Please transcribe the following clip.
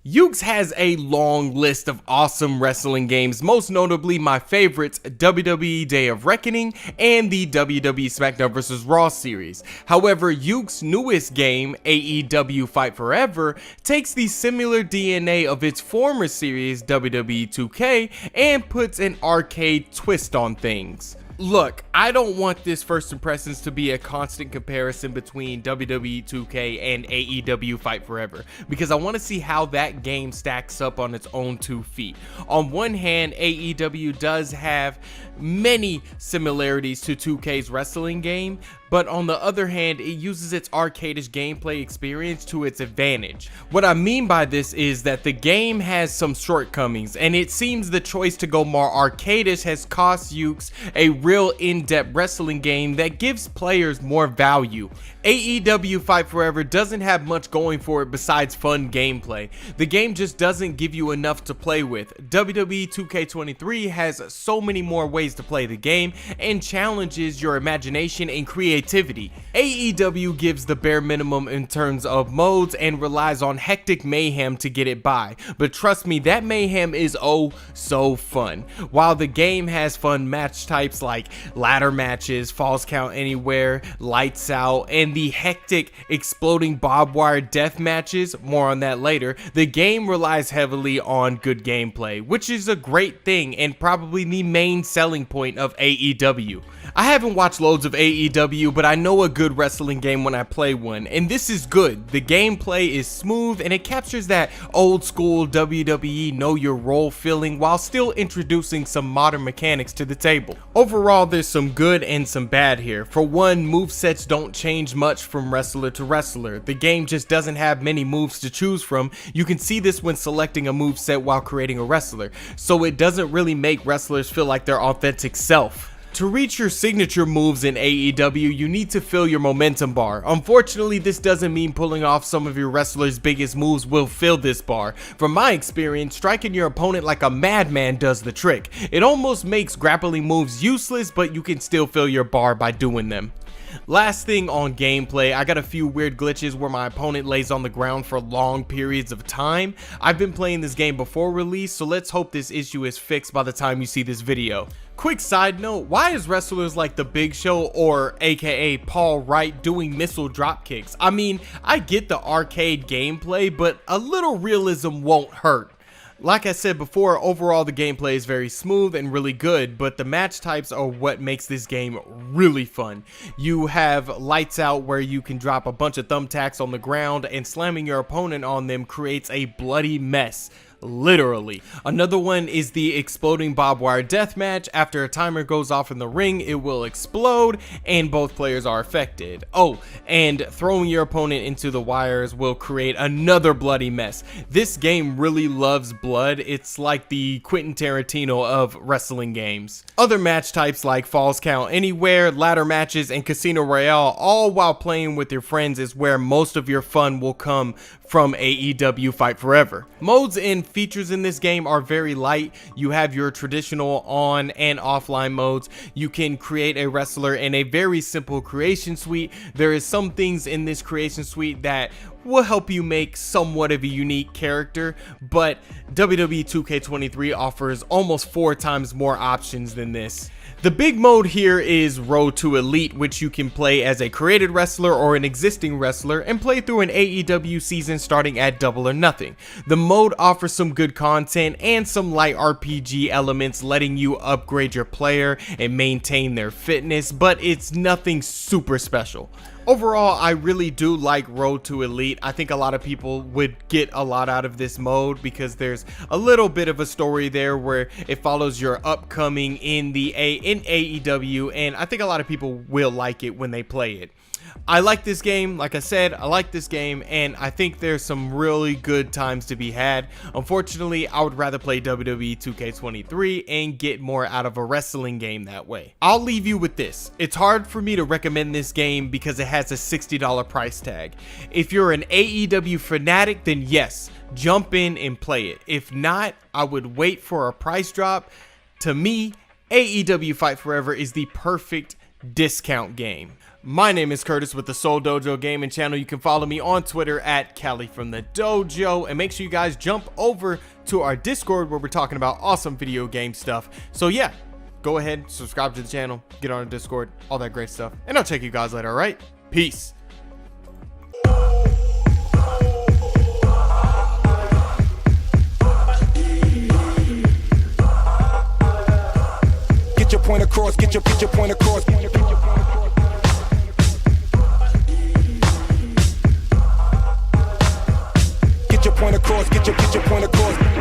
Yuke has a long list of awesome wrestling games, most notably my favorites WWE Day of Reckoning and the WWE SmackDown vs. Raw series. However, Yuke's newest game, AEW Fight Forever, takes the similar DNA of its former series, WWE 2K, and puts an arcade twist on things. Look, I don't want this first impressions to be a constant comparison between WWE 2K and AEW Fight Forever, because I want to see how that game stacks up on its own 2 feet. On one hand, AEW does have many similarities to 2K's wrestling game, but on the other hand, it uses its arcadish gameplay experience to its advantage. What I mean by this is that the game has some shortcomings, and it seems the choice to go more arcadish has cost Yuke's a real in-depth wrestling game that gives players more value. AEW Fight Forever doesn't have much going for it besides fun gameplay. The game just doesn't give you enough to play with. WWE 2K23 has so many more ways to play the game and challenges your imagination and creativity. AEW gives the bare minimum in terms of modes and relies on hectic mayhem to get it by, but trust me, that mayhem is oh so fun. While the game has fun match types like ladder matches, falls count anywhere, lights out, and the hectic exploding barbed wire death matches, more on that later, the game relies heavily on good gameplay, which is a great thing and probably the main selling point of AEW. I haven't watched loads of AEW, but I know a good wrestling game when I play one, and this is good. The gameplay is smooth and it captures that old school WWE know your role feeling while still introducing some modern mechanics to the table. Overall, there's some good and some bad here. For one, movesets don't change much from wrestler to wrestler. The game just doesn't have many moves to choose from. You can see this when selecting a moveset while creating a wrestler, so it doesn't really make wrestlers feel like their authentic self. To reach your signature moves in AEW, you need to fill your momentum bar. Unfortunately, this doesn't mean pulling off some of your wrestlers' biggest moves will fill this bar. From my experience, striking your opponent like a madman does the trick. It almost makes grappling moves useless, but you can still fill your bar by doing them. Last thing on gameplay, I got a few weird glitches where my opponent lays on the ground for long periods of time. I've been playing this game before release, so let's hope this issue is fixed by the time you see this video. Quick side note, why is wrestlers like The Big Show or aka Paul Wright doing missile drop kicks? I mean, I get the arcade gameplay, but a little realism won't hurt. Like I said before, overall the gameplay is very smooth and really good, but the match types are what makes this game really fun. You have lights out where you can drop a bunch of thumbtacks on the ground and slamming your opponent on them creates a bloody mess. Literally. Another one is the exploding barbed wire death match. After a timer goes off in the ring, it will explode and both players are affected. Oh, and throwing your opponent into the wires will create another bloody mess. This game really loves blood. It's like the Quentin Tarantino of wrestling games. Other match types like falls count anywhere, ladder matches, and Casino Royale, all while playing with your friends, is where most of your fun will come from AEW Fight Forever. Modes and features in this game are very light. You have your traditional on and offline modes. You can create a wrestler in a very simple creation suite. There is some things in this creation suite that will help you make somewhat of a unique character, but WWE 2K23 offers almost 4 times more options than this. The big mode here is Road to Elite, which you can play as a created wrestler or an existing wrestler and play through an AEW season starting at Double or Nothing. The mode offers some good content and some light RPG elements, letting you upgrade your player and maintain their fitness, but it's nothing super special. Overall, I really do like Road to Elite. I think a lot of people would get a lot out of this mode because there's a little bit of a story there where it follows your upcoming in AEW, and I think a lot of people will like it when they play it. I like this game. Like I said, I like this game, and I think there's some really good times to be had. Unfortunately, I would rather play WWE 2K23 and get more out of a wrestling game that way. I'll leave you with this. It's hard for me to recommend this game because it has a $60 price tag. If you're an AEW fanatic, then yes, jump in and play it. If not, I would wait for a price drop. To me, AEW Fight Forever is the perfect discount game. My name is Curtis with the Seoul Dojo Gaming Channel. You can follow me on Twitter at Cali from the Dojo, and make sure you guys jump over to our Discord where we're talking about awesome video game stuff. So yeah, go ahead, subscribe to the channel, get on the Discord, all that great stuff, and I'll check you guys later, alright? Peace. Get your point across, get your point across. Get your point across, get your point across.